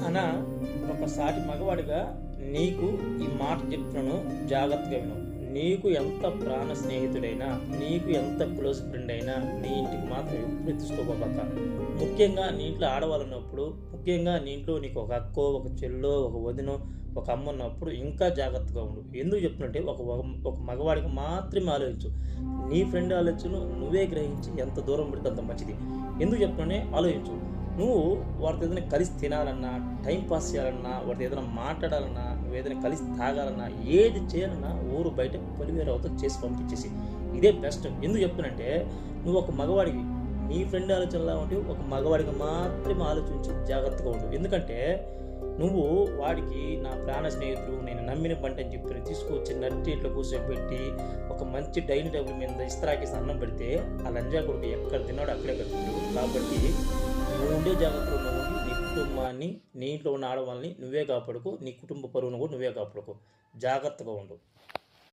అనా ఒక సాటి మగవాడిగా నీకు ఈ మాట చెప్తున్నాను, జాగ్రత్తగా విను. నీకు ఎంత ప్రాణ స్నేహితుడైనా, నీకు ఎంత క్లోజ్ ఫ్రెండ్ అయినా నీ ఇంటికి మాత్రం ఎప్పుడు తీసుకోపోబాక. ముఖ్యంగా నీ ఇంట్లో ఆడవాళ్ళన్నప్పుడు, ముఖ్యంగా నీ ఇంట్లో నీకు ఒక అక్కో, ఒక చెల్లో, ఒక వదినో, ఒక అమ్మ ఉన్నప్పుడు ఇంకా జాగ్రత్తగా ఉండు. ఎందుకు చెప్తున్నంటే ఒక మగవాడికి మాత్రమే ఆలోచించు. నీ ఫ్రెండ్ ఆలోచన నువ్వే గ్రహించి ఎంత దూరం పెడితే అంత మంచిది. ఎందుకు చెప్తున్నానే ఆలోచించు. నువ్వు వాడితో ఏదైనా కలిసి తినాలన్నా, టైం పాస్ చేయాలన్నా, వాడితో ఏదైనా మాట్లాడాలన్నా, నువ్వు ఏదైనా కలిసి తాగాలన్నా, ఏది చేయాలన్నా ఊరు బయట పలివేరు అవతల చేసి పంపించేసి ఇదే బెస్ట్. ఎందుకు చెప్తున్నంటే నువ్వు ఒక మగవాడివి, నీ ఫ్రెండ్ ఆలోచనలా ఉంటే ఒక మగవాడికి మాత్రమే ఆలోచించి జాగ్రత్తగా ఉండు. ఎందుకంటే నువ్వు వాడికి నా ప్రాణ స్నేహితుడు, నేను నమ్మిన పంట అని చెప్పి తీసుకొచ్చి నట్టి ఇట్లా కూర్చోబెట్టి ఒక మంచి డైనింగ్ టేబుల్ మీద ఇస్తరాకేసి అన్నం పెడితే ఆ లంజా కొడుకు ఎక్కడ తిన్నాడో అక్కడే పెడుతుంది. కాబట్టి నువ్వు ఉండే జాగ్రత్తలో నువ్వు నీ కుటుంబాన్ని, నీ ఇంట్లో ఉన్న ఆడవాళ్ళని నువ్వే కాపాడుకో, నీ కుటుంబ పరువును కూడా నువ్వే కాపాడుకో. జాగ్రత్తగా ఉండు.